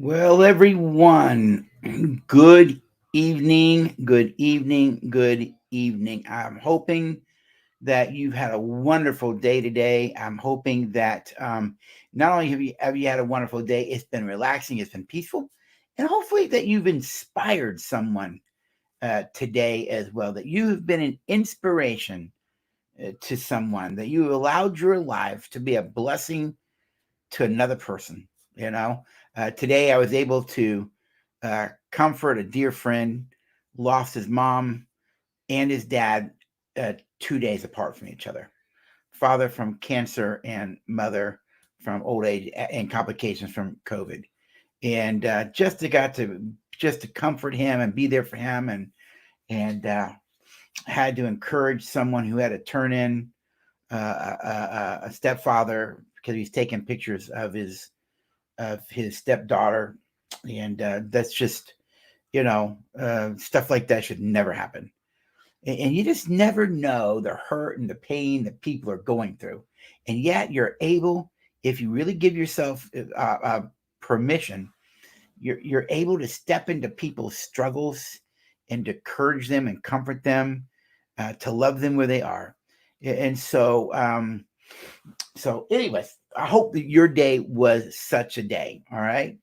Well, everyone, good evening, good evening, good evening. I'm hoping that you've had a wonderful day today. I'm hoping that not only have you had a wonderful day, it's been relaxing, it's been peaceful, and hopefully that you've inspired someone today as well. That you have been an inspiration to someone. That you allowed your life to be a blessing to another person. You know, today I was able to comfort a dear friend, lost his mom and his dad 2 days apart from each other. Father from cancer and mother from old age and complications from COVID. And just to got to just to comfort him and be there for him, and had to encourage someone who had to turn in a stepfather because he's taking pictures of his stepdaughter, and that's just stuff like that should never happen. And you just never know the hurt and the pain that people are going through, and yet you're able, if you really give yourself permission, you're able to step into people's struggles and to encourage them and comfort them, to love them where they are. And so anyways, I hope that your day was such a day. All right.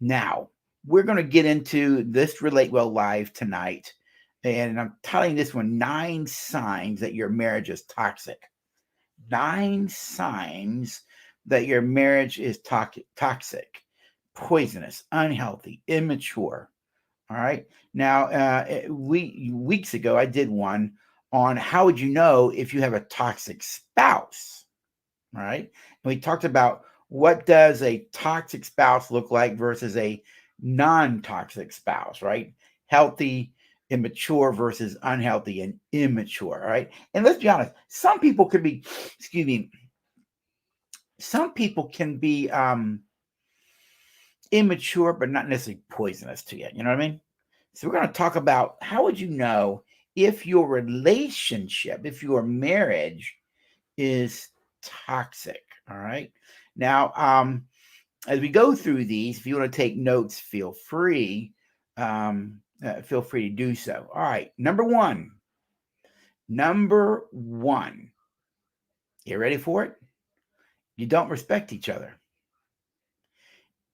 Now, we're going to get into this Relate Well Live tonight. And I'm telling this one, 9 signs that your marriage is toxic. 9 signs that your marriage is toxic, poisonous, unhealthy, immature. All right. Now, weeks ago, I did one on how would you know if you have a toxic spouse. All right. And we talked about what does a toxic spouse look like versus a non-toxic spouse, right? Healthy, immature versus unhealthy and immature. All right. And let's be honest, some people could be, excuse me, some people can be immature, but not necessarily poisonous to you. You know what I mean? So we're going to talk about how would you know if your relationship, if your marriage is toxic. All right. Now, as we go through these, if you want to take notes, feel free to do so. All right. Number one. Number one. You ready for it? You don't respect each other.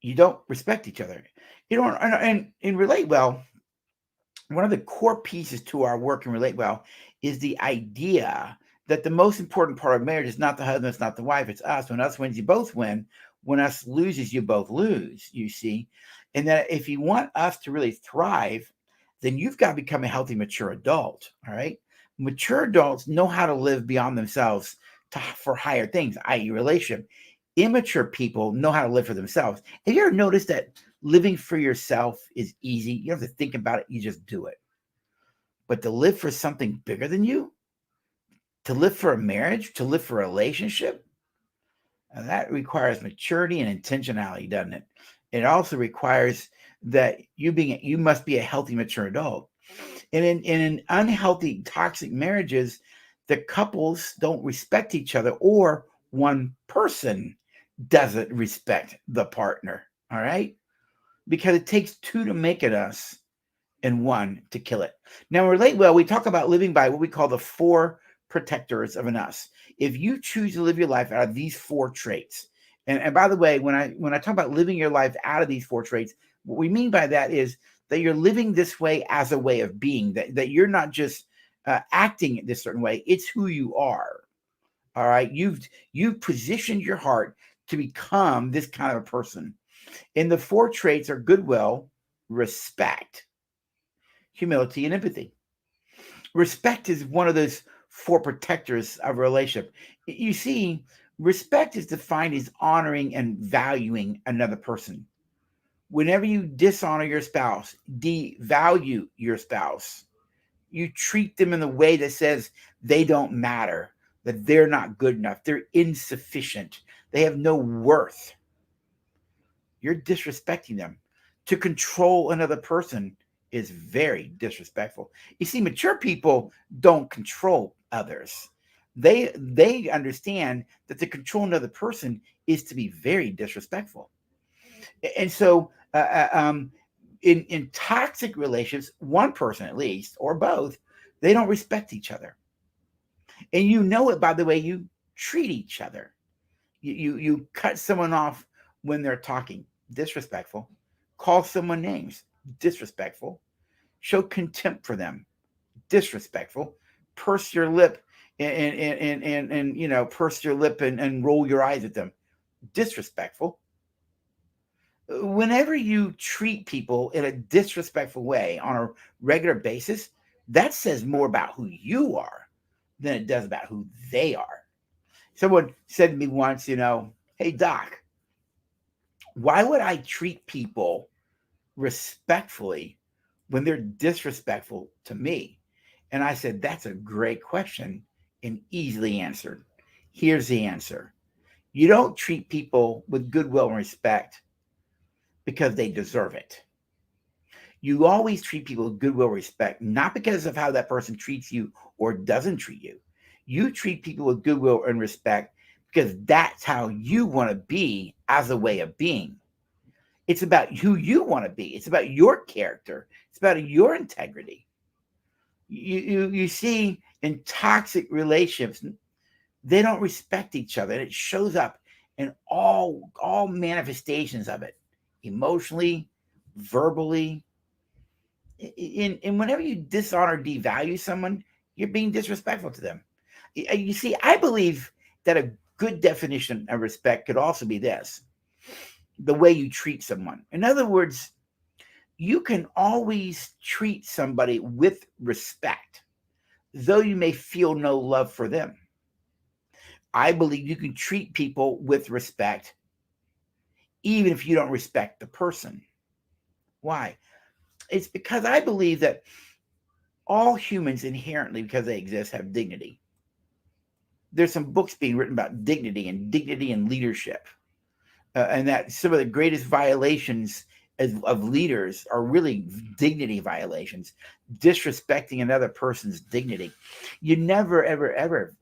You don't respect each other. You don't, and relate well. One of the core pieces to our work and relate well is the idea that the most important part of marriage is not the husband, it's not the wife, it's us. When us wins, you both win. When us loses, you both lose, you see. And that if you want us to really thrive, then you've got to become a healthy, mature adult. All right. Mature adults know how to live beyond themselves for higher things, i.e., relationship. Immature people know how to live for themselves. Have you ever noticed that living for yourself is easy? You don't have to think about it, you just do it. But to live for something bigger than you, to live for a marriage, to live for a relationship, that requires maturity and intentionality, doesn't it? It also requires that you must be a healthy, mature adult. And in unhealthy, toxic marriages, the couples don't respect each other, or one person doesn't respect the partner. All right, because it takes two to make it us and one to kill it. Now, relate well, we talk about living by what we call the 4 protectors of an us. If you choose to live your life out of these 4 traits, and by the way, when I talk about living your life out of these 4 traits, what we mean by that is that you're living this way as a way of being, that you're not just acting this certain way, it's who you are. All right. You've positioned your heart to become this kind of a person. And the 4 traits are goodwill, respect, humility, and empathy. Respect is one of those 4 protectors of a relationship. You see, respect is defined as honoring and valuing another person. Whenever you dishonor your spouse, devalue your spouse, you treat them in a way that says they don't matter, that they're not good enough, they're insufficient, they have no worth. You're disrespecting them. To control another person is very disrespectful. You see, mature people don't control others. They understand that to control another person is to be very disrespectful. And so Uh, uh, um, in toxic relationships, one person at least, or both, they don't respect each other. And you know it by the way you treat each other. You cut someone off when they're talking, disrespectful. Call someone names, disrespectful. Show contempt for them, disrespectful. Purse your lip and purse your lip and roll your eyes at them, disrespectful. Whenever you treat people in a disrespectful way on a regular basis, that says more about who you are than it does about who they are. Someone said to me once, hey, Doc, why would I treat people respectfully when they're disrespectful to me? And I said, that's a great question and easily answered. Here's the answer. You don't treat people with goodwill and respect because they deserve it. You always treat people with goodwill and respect, not because of how that person treats you or doesn't treat you. You treat people with goodwill and respect because that's how you want to be as a way of being. It's about who you want to be. It's about your character. It's about your integrity. You see in toxic relationships, they don't respect each other. And it shows up in all manifestations of it, emotionally, verbally. And whenever you dishonor, devalue someone, you're being disrespectful to them. You see, I believe that a good definition of respect could also be this: the way you treat someone. In other words, you can always treat somebody with respect, though you may feel no love for them. I believe you can treat people with respect, even if you don't respect the person. Why? It's because I believe that all humans inherently, because they exist, have dignity. There's some books being written about dignity and leadership, and that some of the greatest violations of leaders are really dignity violations, disrespecting another person's dignity. You never, ever, ever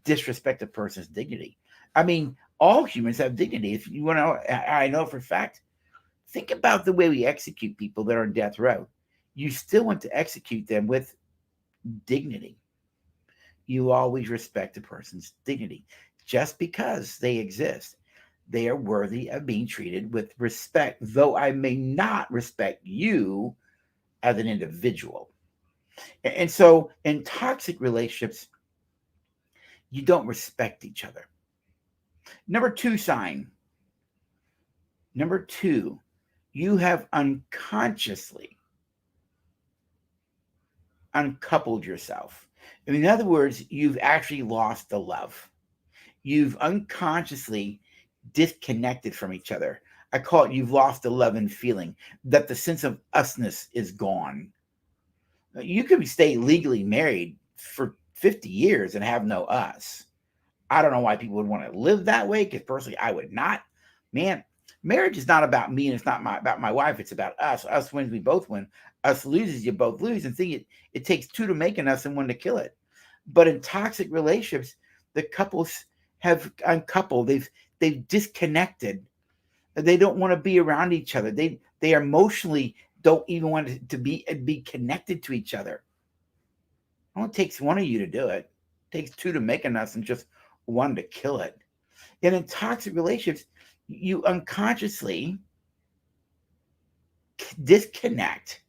disrespect a person's dignity. I mean, all humans have dignity. If you want to know, I know for a fact, think about the way we execute people that are on death row. You still want to execute them with dignity. You always respect a person's dignity. Just because they exist, they are worthy of being treated with respect, though I may not respect you as an individual. And so in toxic relationships, you don't respect each other. Number two sign. Number two, you have unconsciously uncoupled yourself. In other words, you've actually lost the love. You've unconsciously disconnected from each other. I call it you've lost the love and feeling, that the sense of usness is gone. You could stay legally married for 50 years and have no us. I don't know why people would want to live that way, because personally, I would not. Man, marriage is not about me and it's not about my wife. It's about us. Us wins, we both win. Us loses, you both lose. And think it takes two to make an us and one to kill it. But in toxic relationships, the couples have uncoupled. They've disconnected. They don't want to be around each other. They emotionally don't even want to be connected to each other. It only takes one of you to do it. It takes two to make an us and just one to kill it. And in toxic relationships, you unconsciously disconnect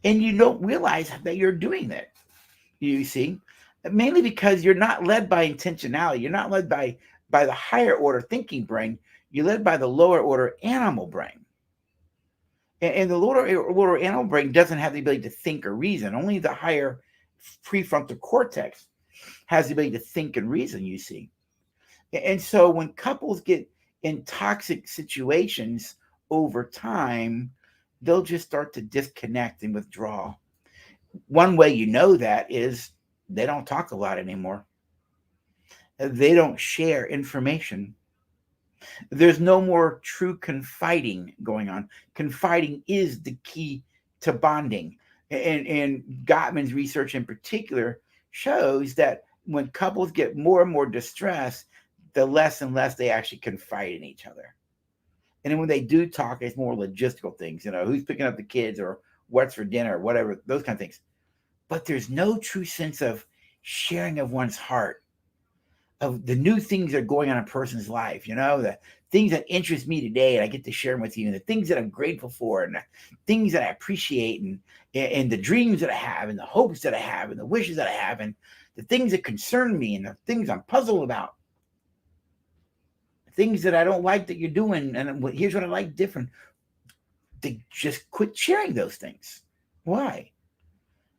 and you don't realize that you're doing that. You see, mainly because you're not led by intentionality. You're not led by the higher order thinking brain. You're led by the lower order animal brain. And the lower animal brain doesn't have the ability to think or reason. Only the higher prefrontal cortex has the ability to think and reason, you see. And so when couples get in toxic situations over time, they'll just start to disconnect and withdraw. One way you know that is they don't talk a lot anymore. They don't share information. There's no more true confiding going on. Confiding is the key to bonding. And Gottman's research in particular shows that when couples get more and more distressed, the less and less they actually confide in each other. And then when they do talk, it's more logistical things, who's picking up the kids or what's for dinner or whatever, those kind of things. But there's no true sense of sharing of one's heart, of the new things that are going on in a person's life, the things that interest me today, and I get to share them with you, and the things that I'm grateful for, and the things that I appreciate, and the dreams that I have, and the hopes that I have, and the wishes that I have, and the things that concern me, and the things I'm puzzled about, things that I don't like that you're doing, and here's what I like different. They just quit sharing those things. Why?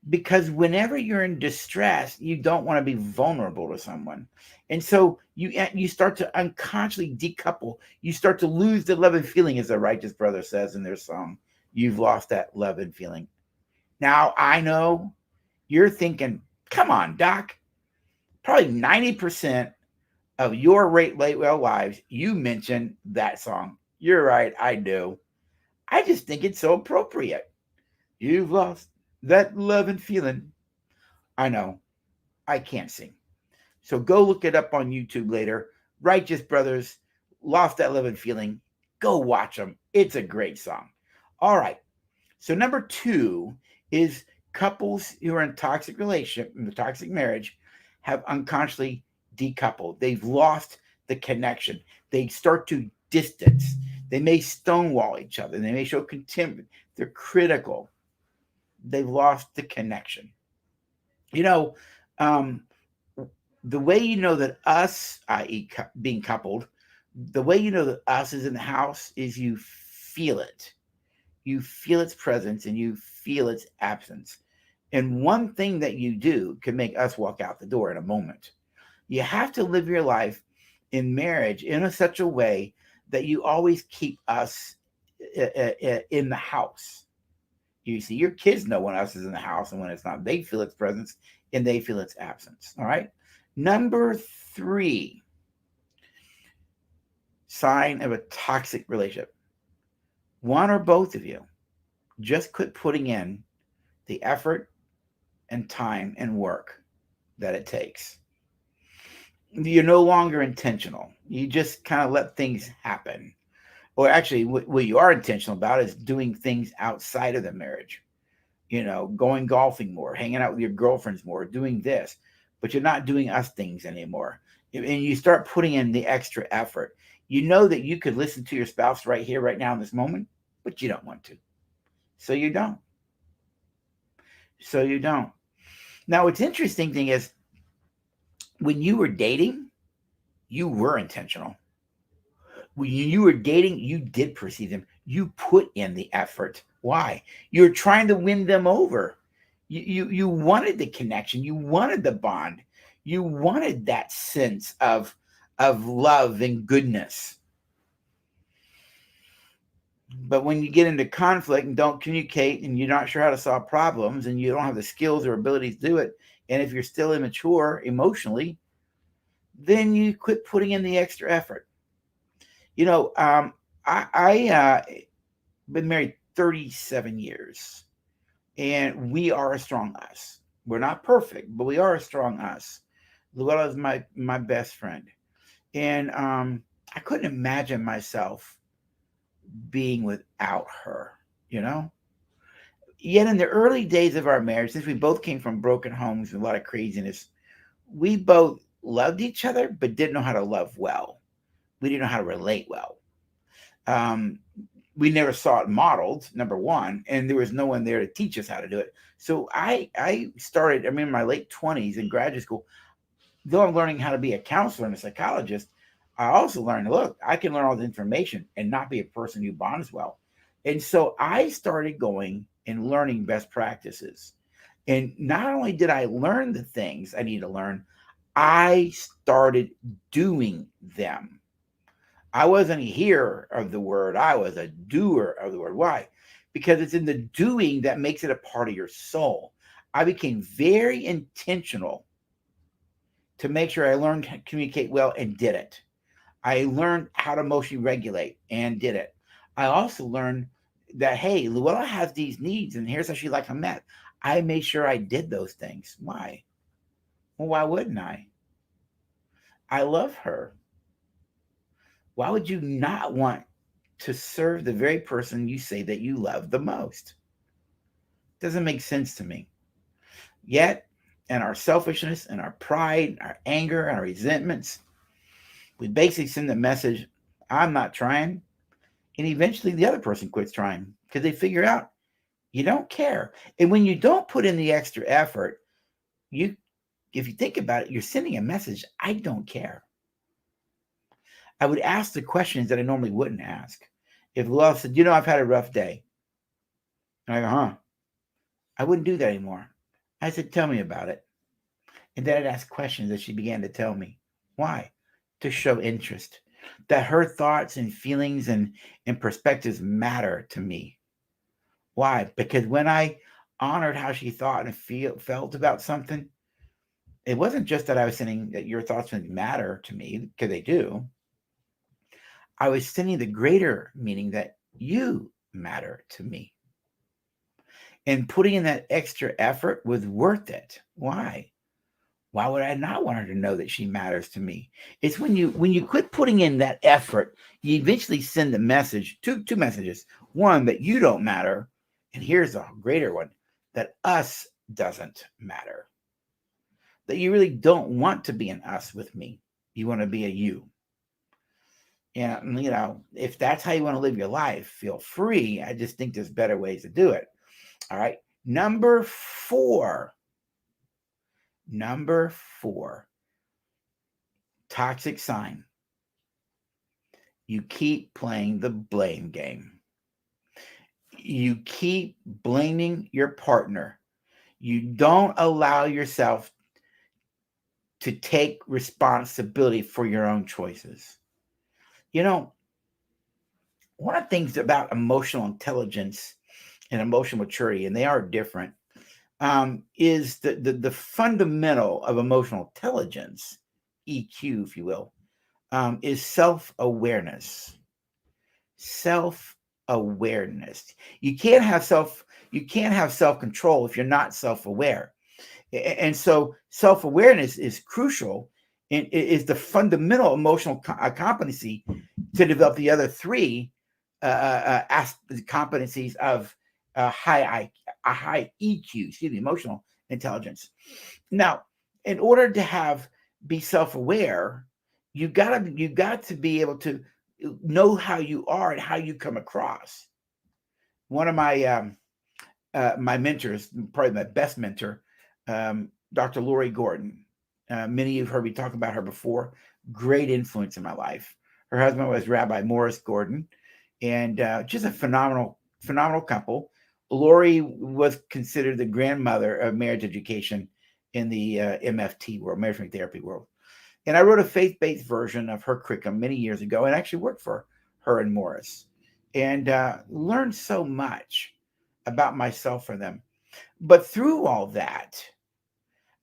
Because whenever you're in distress, you don't want to be vulnerable to someone. And so you start to unconsciously decouple. You start to lose the love and feeling, as the Righteous Brother says in their song. You've lost that love and feeling. Now, I know you're thinking, come on, Doc. Probably 90% of your late well wives, you mentioned that song. You're right, I do. I just think it's so appropriate. You've lost that love and feeling. I know. I can't sing. So go look it up on YouTube later. Righteous Brothers, Lost That Love and Feeling. Go watch them. It's a great song. All right. So number 2 is couples who are in toxic relationship, in the toxic marriage, have unconsciously decoupled. They've lost the connection. They start to distance. They may stonewall each other. They may show contempt. They're critical. They've lost the connection. Um, the way you know that us, i.e., being coupled, the way you know that us is in the house is you feel it. You feel its presence and you feel its absence. And one thing that you do can make us walk out the door in a moment. You have to live your life in marriage in such a way that you always keep us in the house. You see, your kids know when us is in the house and when it's not. They feel its presence and they feel its absence. All right. Number 3, sign of a toxic relationship. One or both of you just quit putting in the effort and time and work that it takes. You're no longer intentional. You just kind of let things happen. Or actually, what you are intentional about is doing things outside of the marriage. Going golfing more, hanging out with your girlfriends more, doing this, but you're not doing us things anymore. And you start putting in the extra effort. You know that you could listen to your spouse right here, right now in this moment, but you don't want to. So you don't. Now, what's interesting thing is when you were dating, you were intentional. When you were dating, you did perceive them. You put in the effort. Why? You're trying to win them over. You wanted the connection. You wanted the bond. You wanted that sense of love and goodness. But when you get into conflict and don't communicate and you're not sure how to solve problems and you don't have the skills or abilities to do it, and if you're still immature emotionally, then you quit putting in the extra effort. I been married 37 years, and we are a strong us. We're not perfect, but we are a strong us. Luella is my best friend, and I couldn't imagine myself being without her. Yet in the early days of our marriage, since we both came from broken homes and a lot of craziness, we both loved each other, but didn't know how to love well. We didn't know how to relate well. We never saw it modeled, number one, and there was no one there to teach us how to do it. So I started, in my late 20s in graduate school, though I'm learning how to be a counselor and a psychologist, I also learned, look, I can learn all the information and not be a person who bonds well. And so I started going and learning best practices. And not only did I learn the things I need to learn, I started doing them. I wasn't a hearer of the word. I was a doer of the word. Why? Because it's in the doing that makes it a part of your soul. I became very intentional to make sure I learned how to communicate well and did it. I learned how to emotionally regulate and did it. I also learned that, hey, Luella has these needs and here's how she likes them met. I made sure I did those things. Why? Well, why wouldn't I? I love her. Why would you not want to serve the very person you say that you love the most. Doesn't make sense to me. Yet, in our selfishness and our pride, our anger, and our resentments, we basically send the message, I'm not trying. And eventually the other person quits trying because they figure out you don't care. And when you don't put in the extra effort, you, if you think about it, you're sending a message, I don't care. I would ask the questions that I normally wouldn't ask. If Luella said, I've had a rough day. And I go, huh? I wouldn't do that anymore. I said, tell me about it. And then I'd ask questions that she began to tell me. Why? To show interest. That her thoughts and feelings and perspectives matter to me. Why? Because when I honored how she thought and felt about something, it wasn't just that I was saying that your thoughts matter to me, because they do. I was sending the greater meaning that you matter to me. And putting in that extra effort was worth it. Why? Why would I not want her to know that she matters to me? It's when you quit putting in that effort, you eventually send the message, two messages. One, that you don't matter. And here's a greater one, that us doesn't matter. That you really don't want to be an us with me. You want to be a you. And, if that's how you want to live your life, feel free. I just think there's better ways to do it. All right. Number four, toxic sign. You keep playing the blame game. You keep blaming your partner. You don't allow yourself to take responsibility for your own choices. One of the things about emotional intelligence and emotional maturity, and they are different, is the fundamental of emotional intelligence, EQ, if you will, is self-awareness. Self-awareness. You can't have self-control if you're not self-aware. And so self-awareness is crucial and is the fundamental emotional competency to develop the other three competencies of high EQ, emotional intelligence. Now, in order to be self-aware, you got to be able to know how you are and how you come across. One of my my mentors, probably my best mentor, Dr. Lori Gordon. Many of you have heard me talk about her before. Great influence in my life. Her husband was Rabbi Morris Gordon, and just a phenomenal couple. Lori was considered the grandmother of marriage education in the MFT world, marriage therapy world. And I wrote a faith-based version of her curriculum many years ago and actually worked for her and Morris and learned so much about myself from them. But through all that,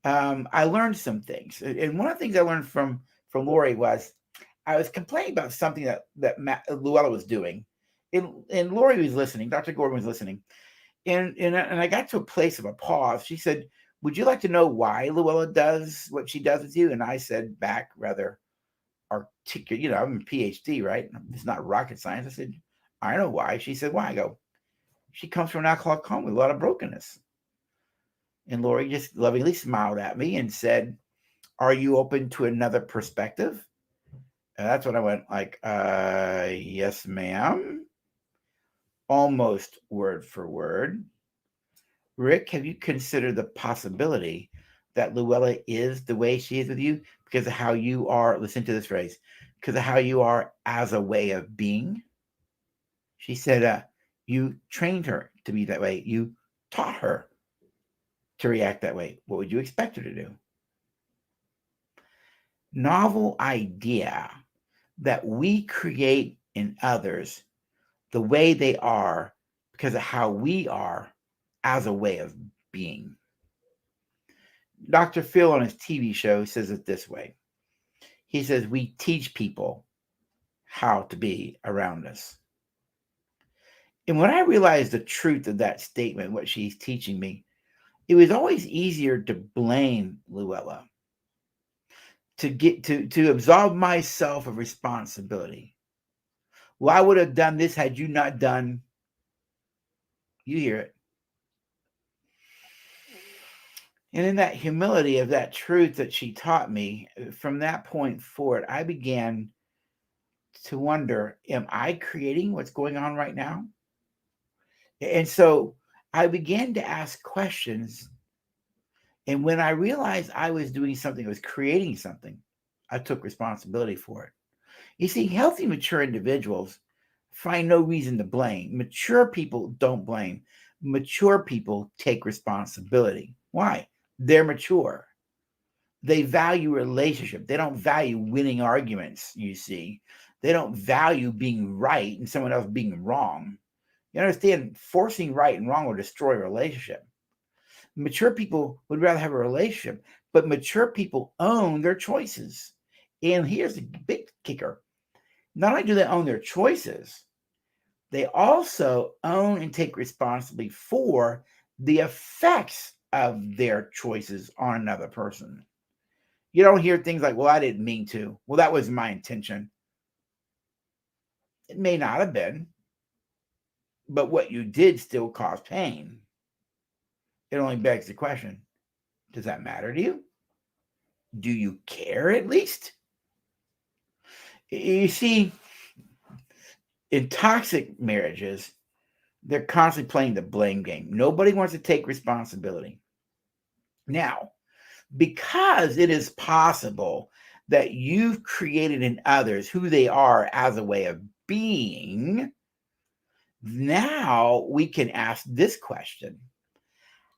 I learned some things. And one of the things I learned from Lori was I was complaining about something that Luella was doing. And Lori was listening. Dr. Gordon was listening. And I got to a place of a pause. She said, would you like to know why Luella does what she does with you? And I said back rather articulate, I'm a PhD, right? It's not rocket science. I said, I know why. She said, why? I go, she comes from an alcoholic home with a lot of brokenness. And Lori just lovingly smiled at me and said, are you open to another perspective? And that's when I went like, yes, ma'am. Almost word for word. Rick, have you considered the possibility that Luella is the way she is with you because of how you are, listen to this phrase, because of how you are as a way of being? She said, you trained her to be that way. You taught her to react that way. What would you expect her to do? Novel idea that we create in others the way they are because of how we are as a way of being. Dr. Phil on his TV show says it this way. He says, we teach people how to be around us. And when I realized the truth of that statement, what she's teaching me, it was always easier to blame Luella, to absolve myself of responsibility. Well, I would have done this had you not done. You hear it. And in that humility of that truth that she taught me, from that point forward, I began to wonder, am I creating what's going on right now? And so I began to ask questions. And when I realized I was doing something, I was creating something, I took responsibility for it. You see, healthy, mature individuals find no reason to blame. Mature people don't blame. Mature people take responsibility. Why? They're mature. They value relationship. They don't value winning arguments, you see. They don't value being right and someone else being wrong. You understand, forcing right and wrong will destroy a relationship. Mature people would rather have a relationship, but mature people own their choices. And here's the big kicker. Not only do they own their choices, they also own and take responsibility for the effects of their choices on another person. You don't hear things like, well, I didn't mean to. Well, that was my intention. It may not have been, but what you did still cause pain. It only begs the question, does that matter to you? Do you care at least? You see, in toxic marriages, they're constantly playing the blame game. Nobody wants to take responsibility. Now, because it is possible that you've created in others who they are as a way of being, now we can ask this question.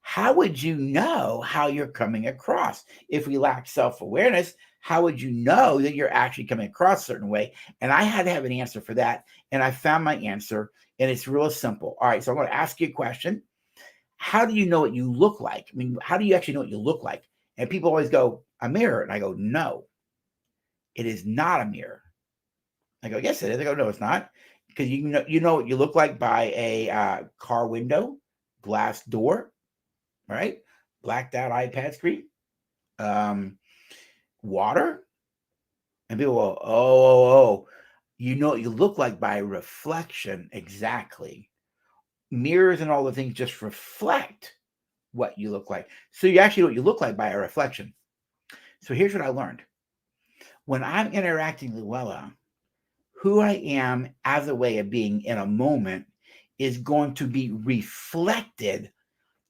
How would you know how you're coming across? If we lack self-awareness, how would you know that you're actually coming across a certain way? And I had to have an answer for that. And I found my answer, and it's real simple. All right, so I'm going to ask you a question. How do you know what you look like? I mean, how do you actually know what you look like? And people always go, a mirror. And I go, no, it is not a mirror. I go, yes, it is. I go, no, it's not. Because you know what you look like by a car window, glass door, right? Blacked out iPad screen, um, water. And people go, oh, you know what you look like by reflection. Exactly. Mirrors and all the things just reflect what you look like. So you actually know what you look like by a reflection. So here's what I learned. When I'm interacting with Luella, who I am as a way of being in a moment is going to be reflected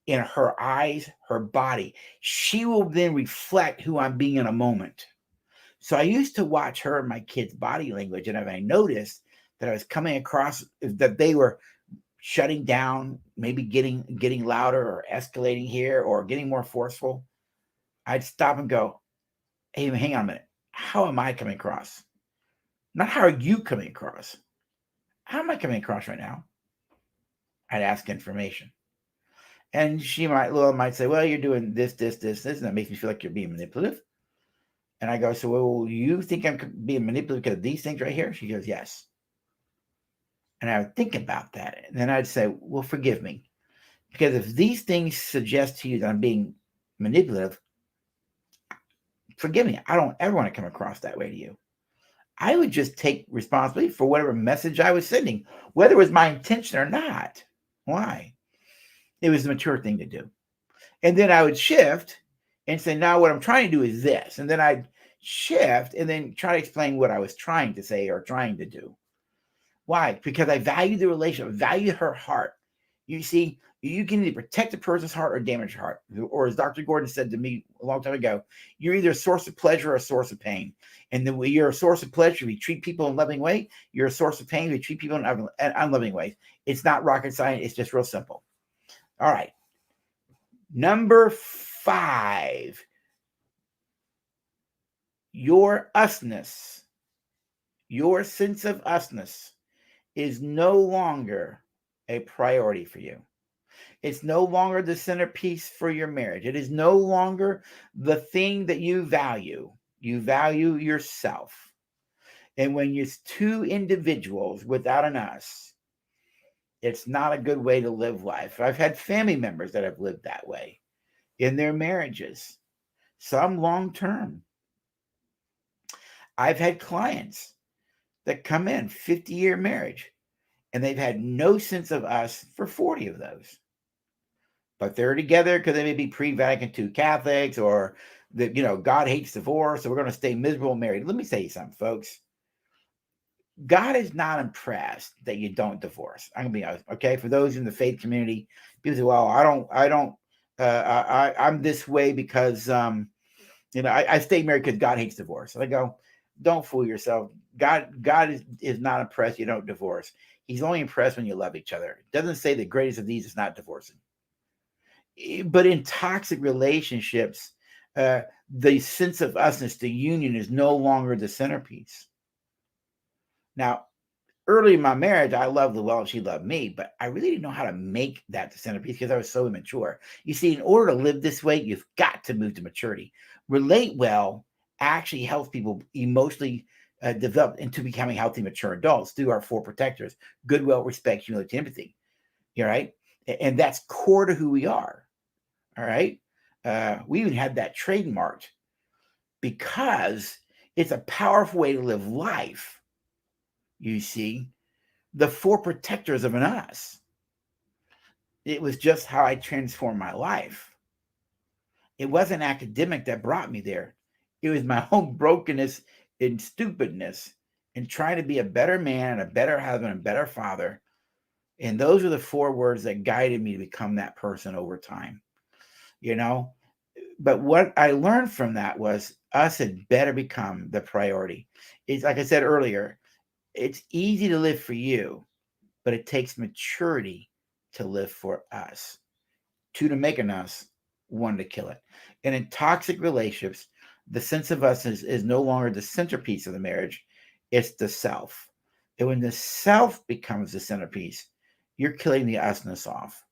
in her eyes, her body. She will then reflect who I'm being in a moment. So I used to watch her and my kids' body language, and if I noticed that I was coming across that they were shutting down, maybe getting louder or escalating here or getting more forceful, I'd stop and go, hey, hang on a minute. How am I coming across? Not how are you coming across? How am I coming across right now? I'd ask information. And Lila might say, well, you're doing this, and that makes me feel like you're being manipulative. And I go, so well, you think I'm being manipulative because of these things right here? She goes, yes. And I would think about that. And then I'd say, well, forgive me. Because if these things suggest to you that I'm being manipulative, forgive me. I don't ever want to come across that way to you. I would just take responsibility for whatever message I was sending, whether it was my intention or not. Why? It was the mature thing to do. And then I would shift and say, now what I'm trying to do is this. And then I'd shift and then try to explain what I was trying to say or trying to do. Why? Because I value the relationship, value her heart. You see, you can either protect a person's heart or damage her heart. Or as Dr. Gordon said to me a long time ago, you're either a source of pleasure or a source of pain. And then you're a source of pleasure if you treat people in a loving way. You're a source of pain if you treat people in unloving ways. It's not rocket science. It's just real simple. All right. Number 5, your usness, your sense of usness is no longer a priority for you. It's no longer the centerpiece for your marriage. It is no longer the thing that you value. You value yourself. And when it's two individuals without an us, it's not a good way to live life. I've had family members that have lived that way in their marriages, some long term. I've had clients that come in 50-year marriage, and they've had no sense of us for 40 of those. But they're together because they may be pre-Vatican II Catholics, or that, God hates divorce, so we're going to stay miserable married. Let me say something, folks. God is not impressed that you don't divorce. I'm gonna be honest. Okay, for those in the faith community, people say, "Well, I'm this way because I stay married because God hates divorce." And I go, "Don't fool yourself. God is not impressed you don't divorce. He's only impressed when you love each other. It doesn't say the greatest of these is not divorcing." But in toxic relationships, the sense of usness, the union, is no longer the centerpiece. Now, early in my marriage, I loved Luella and she loved me, but I really didn't know how to make that the centerpiece because I was so immature. You see, in order to live this way, you've got to move to maturity. Relate well actually helps people emotionally develop into becoming healthy, mature adults through our four protectors: goodwill, respect, humility, empathy. All right. And that's core to who we are. All right. We even had that trademarked because it's a powerful way to live life. You see, the four protectors of an us. It was just how I transformed my life. It wasn't academic that brought me there. It was my own brokenness and stupidness and trying to be a better man and a better husband and better father. And those are the four words that guided me to become that person over time. You know, but what I learned from that was us had better become the priority. It's like I said earlier, it's easy to live for you, but it takes maturity to live for us. Two to make an us, one to kill it. And in toxic relationships, the sense of us is no longer the centerpiece of the marriage, it's the self. And when the self becomes the centerpiece, you're killing the usness off.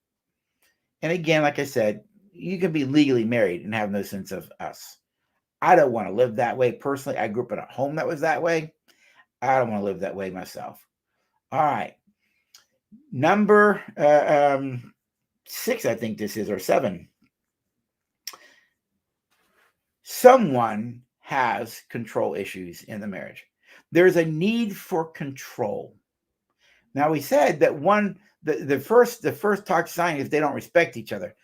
And again, like I said, you can be legally married and have no sense of us. I don't want to live that way personally. I grew up in a home that was that way. I don't want to live that way myself. All right. Number 6, I think this is, or 7. Someone has control issues in the marriage. There's a need for control. Now, we said that the first toxic sign is they don't respect each other.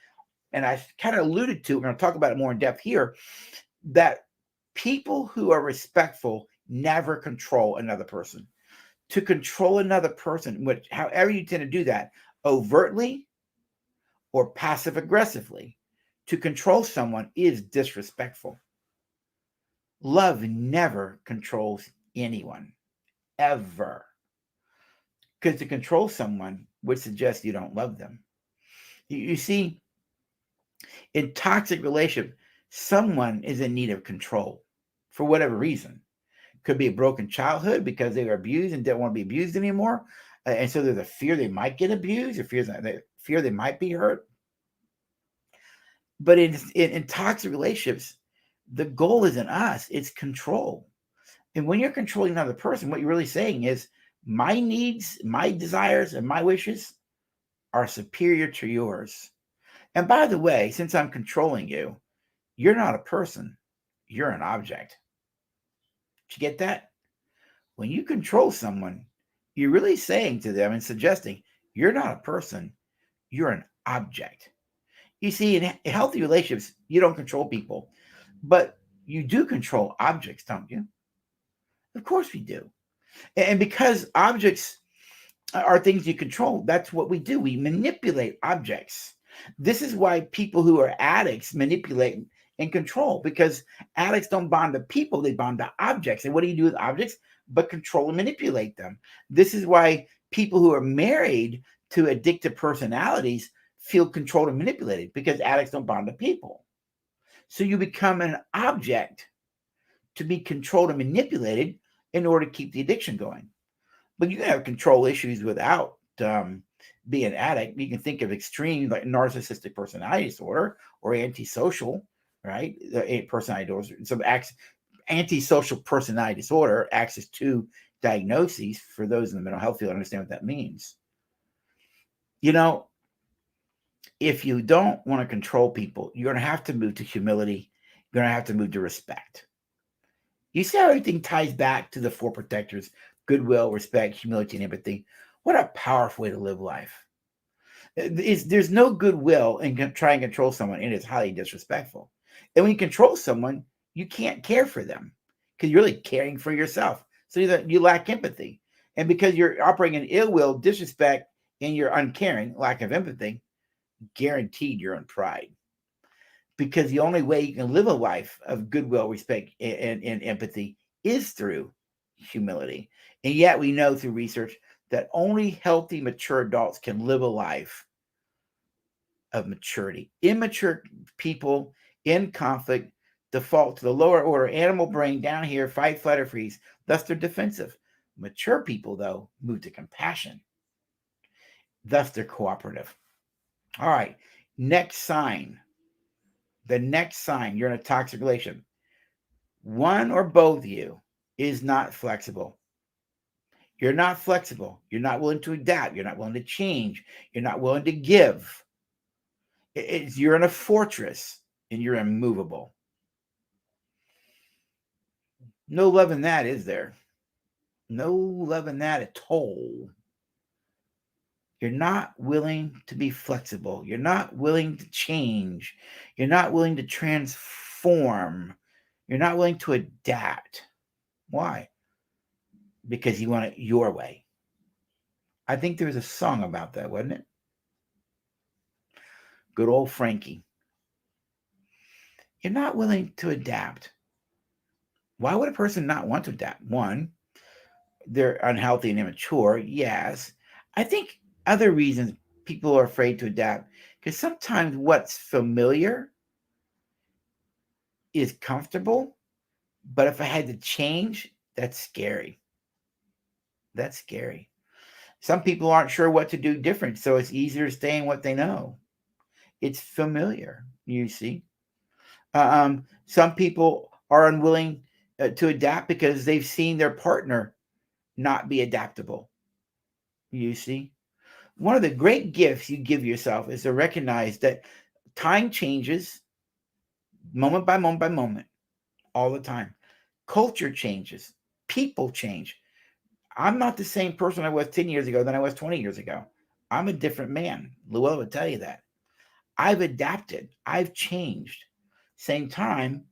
And I kind of alluded to, we're going to talk about it more in depth here, that people who are respectful never control another person. To control another person, which however you tend to do that, overtly or passive aggressively, to control someone is disrespectful. Love never controls anyone, ever. Because to control someone would suggest you don't love them. You see, in toxic relationship, someone is in need of control for whatever reason. Could be a broken childhood because they were abused and didn't want to be abused anymore. And so there's a fear they might get abused, or fear they might be hurt. But in toxic relationships, the goal isn't us, it's control. And when you're controlling another person, what you're really saying is my needs, my desires, and my wishes are superior to yours. And by the way, since I'm controlling you, you're not a person, you're an object. Did you get that? When you control someone, you're really saying to them and suggesting you're not a person, you're an object. You see, in healthy relationships, you don't control people, but you do control objects, don't you? Of course we do. And because objects are things you control, that's what we do. We manipulate objects. This is why people who are addicts manipulate and control, because addicts don't bond to people, they bond to objects. And what do you do with objects? But control and manipulate them. This is why people who are married to addictive personalities feel controlled and manipulated, because addicts don't bond to people. So you become an object to be controlled and manipulated in order to keep the addiction going. But you can have control issues without being an addict. You can think of extreme, like narcissistic personality disorder or antisocial, right? Personality disorder. So antisocial personality disorder acts as 2 diagnoses for those in the mental health field understand what that means. You know, if you don't want to control people, you're going to have to move to humility. You're going to have to move to respect. You see how everything ties back to the 4 protectors: goodwill, respect, humility, and empathy. What a powerful way to live life. There's no goodwill in trying to control someone, and it's highly disrespectful. And when you control someone, you can't care for them because you're really caring for yourself. So you lack empathy. And because you're operating in ill will, disrespect, and you're uncaring, lack of empathy, guaranteed you're in pride. Because the only way you can live a life of goodwill, respect, and empathy is through humility. And yet we know through research that only healthy, mature adults can live a life of maturity. Immature people in conflict default to the lower order animal brain down here, fight, flight, or freeze. Thus, they're defensive. Mature people, though, move to compassion. Thus, they're cooperative. All right. Next sign. The next sign you're in a toxic relation. One or both of you is not flexible. You're not flexible. You're not willing to adapt. You're not willing to change. You're not willing to give. You're in a fortress and you're immovable. No love in that, is there? No love in that at all. You're not willing to be flexible. You're not willing to change. You're not willing to transform. You're not willing to adapt. Why? Because you want it your way. I think there was a song about that, wasn't it? Good old Frankie. You're not willing to adapt. Why would a person not want to adapt? One, they're unhealthy and immature. Yes. I think other reasons people are afraid to adapt because sometimes what's familiar is comfortable, but if I had to change, that's scary. That's scary. Some people aren't sure what to do different, so it's easier to stay in what they know. It's familiar, you see. Some people are unwilling to adapt because they've seen their partner not be adaptable. You see, one of the great gifts you give yourself is to recognize that time changes moment by moment, all the time. Culture changes, people change. I'm not the same person I was 10 years ago than I was 20 years ago. I'm a different man. Llewellyn would tell you that. I've adapted, I've changed. Same time,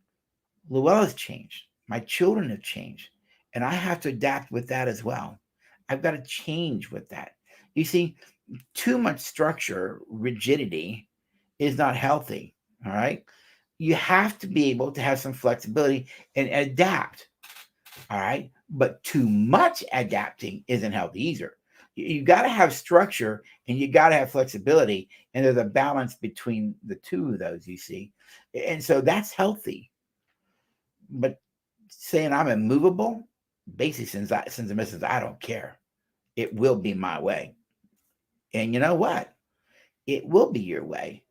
Llewellyn's changed. My children have changed. And I have to adapt with that as well. I've got to change with that. You see, too much structure, rigidity is not healthy. All right. You have to be able to have some flexibility and adapt. All right. But too much adapting isn't healthy either. You got to have structure and you got to have flexibility. And there's a balance between the two of those, you see. And so that's healthy. But saying I'm immovable, basically sends a message, I don't care. It will be my way. And you know what? It will be your way.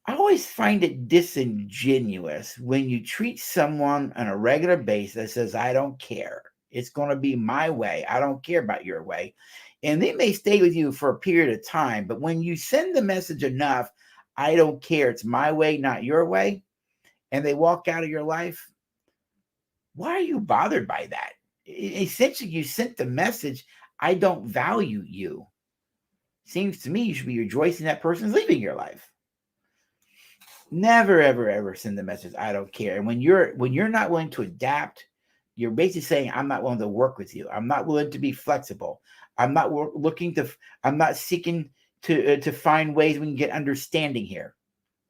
I always find it disingenuous when you treat someone on a regular basis that says, I don't care. It's going to be my way. I don't care about your way. And they may stay with you for a period of time. But when you send the message enough, I don't care. It's my way, not your way. And they walk out of your life. Why are you bothered by that? Essentially, you sent the message, I don't value you. Seems to me you should be rejoicing that person's leaving your life. Never, ever, ever send the message, I don't care. And when you're not willing to adapt, you're basically saying, I'm not willing to work with you. I'm not willing to be flexible. I'm not I'm not seeking to find ways we can get understanding here.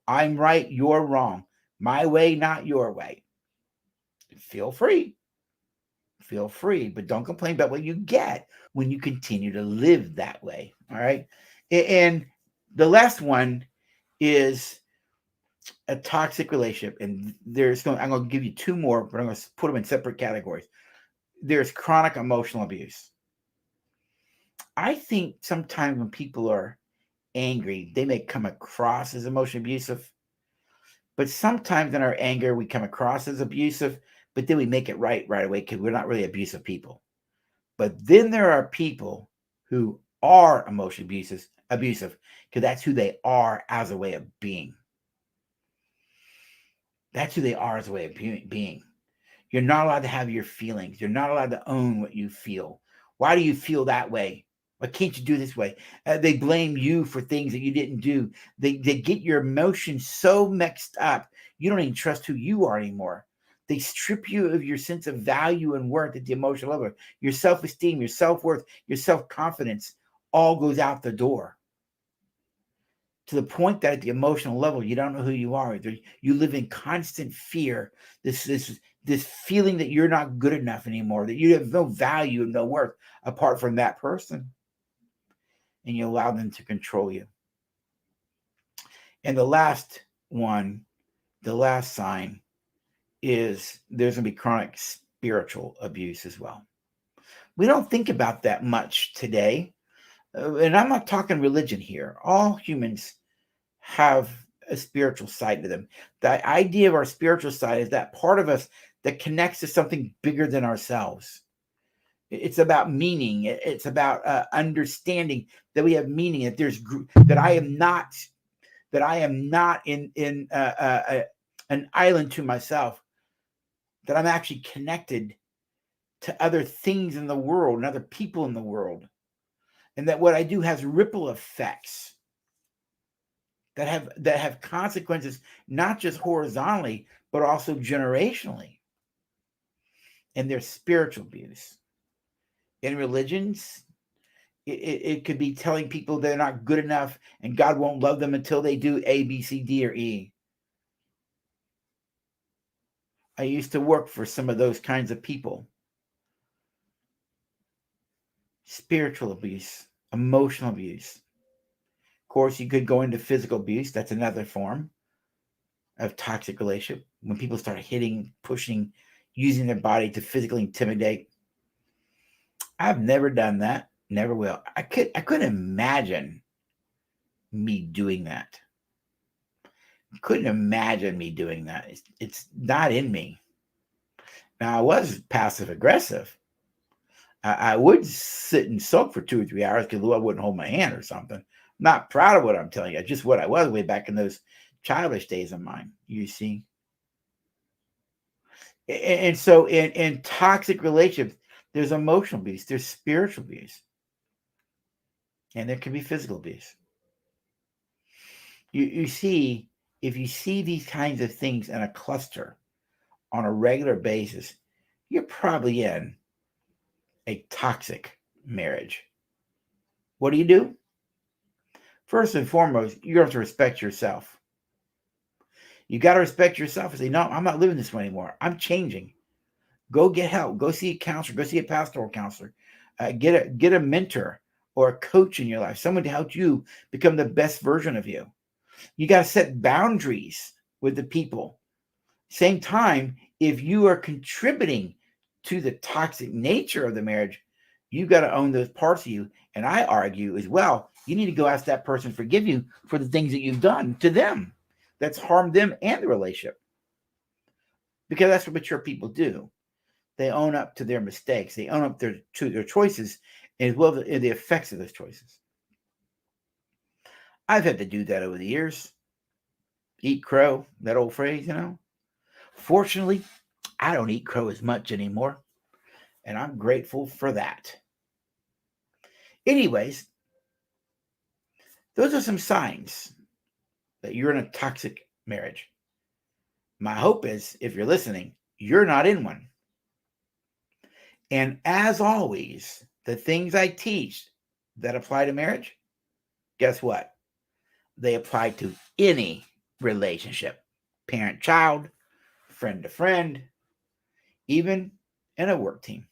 I'm right, you're wrong. My way, not your way. Feel free. Feel free, but don't complain about what you get when you continue to live that way. All right. And the last one is a toxic relationship. And I'm going to give you two more, but I'm going to put them in separate categories. There's chronic emotional abuse. I think sometimes when people are angry, they may come across as emotionally abusive. But sometimes in our anger, we come across as abusive, but then we make it right away because we're not really abusive people. But then there are people who are emotionally abusive because that's who they are as a way of being. That's who they are as a way of being. You're not allowed to have your feelings. You're not allowed to own what you feel. Why do you feel that way? Why can't you do this way? They blame you for things that you didn't do. They get your emotions so mixed up, you don't even trust who you are anymore. They strip you of your sense of value and worth at the emotional level. Your self-esteem, your self-worth, your self-confidence all goes out the door, to the point that at the emotional level, you don't know who you are. You live in constant fear. This feeling that you're not good enough anymore, that you have no value and no worth apart from that person, and you allow them to control you. And the last one, the last sign, is there's going to be chronic spiritual abuse as well. We don't think about that much today. And I'm not talking religion here. All humans have a spiritual side to them. The idea of our spiritual side is that part of us that connects to something bigger than ourselves. It's about meaning. It's about understanding that we have meaning. That there's that I am not in an island to myself. That I'm actually connected to other things in the world and other people in the world, and that what I do has ripple effects that have consequences, not just horizontally, but also generationally. And there's spiritual abuse. In religions, it could be telling people they're not good enough and God won't love them until they do A, B, C, D, or E. I used to work for some of those kinds of people. Spiritual abuse, emotional abuse. Of course, you could go into physical abuse. That's another form of toxic relationship. When people start hitting, pushing, using their body to physically intimidate. I've never done that. Never will. I couldn't imagine me doing that. Couldn't imagine me doing that. It's not in me. Now, I was passive aggressive. I would sit and sulk for 2 or 3 hours because I wouldn't hold my hand or something. Not proud of what I'm telling you, just what I was way back in those childish days of mine, you see. And so in toxic relationships, there's emotional abuse, there's spiritual abuse, and there can be physical abuse. You see, if you see these kinds of things in a cluster on a regular basis, you're probably in a toxic marriage. What do? First and foremost, you have to respect yourself. You got to respect yourself and say, no, I'm not living this way anymore. I'm changing. Go get help. Go see a counselor. Go see a pastoral counselor. Get a mentor or a coach in your life, someone to help you become the best version of you. You got to set boundaries with the people. Same time, if you are contributing to the toxic nature of the marriage, you got to own those parts of you. And I argue as well, you need to go ask that person forgive you for the things that you've done to them that's harmed them and the relationship. Because that's what mature people do. They own up to their mistakes. They own up to their choices, as well as the effects of those choices. I've had to do that over the years. Eat crow, that old phrase, you know. Fortunately, I don't eat crow as much anymore, and I'm grateful for that. Anyways, those are some signs that you're in a toxic marriage. My hope is, if you're listening, you're not in one. And as always, the things I teach that apply to marriage, guess what? They apply to any relationship, parent-child, friend to friend, even in a work team.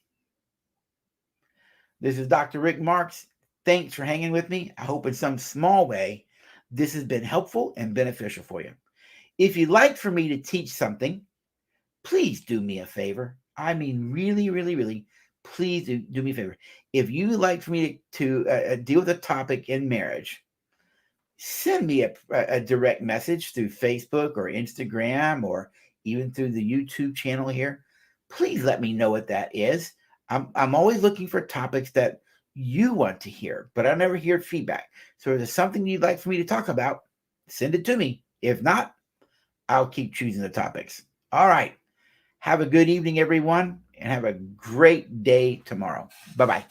This is Dr. Rick Marks. Thanks for hanging with me. I hope in some small way this has been helpful and beneficial for you. If you'd like for me to teach something, please do me a favor. I mean, really, really, really, please do me a favor. If you would like for me to deal with a topic in marriage, send me a direct message through Facebook or Instagram or even through the YouTube channel here. Please let me know what that is. I'm always looking for topics that you want to hear, but I never hear feedback. So if there's something you'd like for me to talk about, send it to me. If not, I'll keep choosing the topics. All right. Have a good evening, everyone, and have a great day tomorrow. Bye-bye.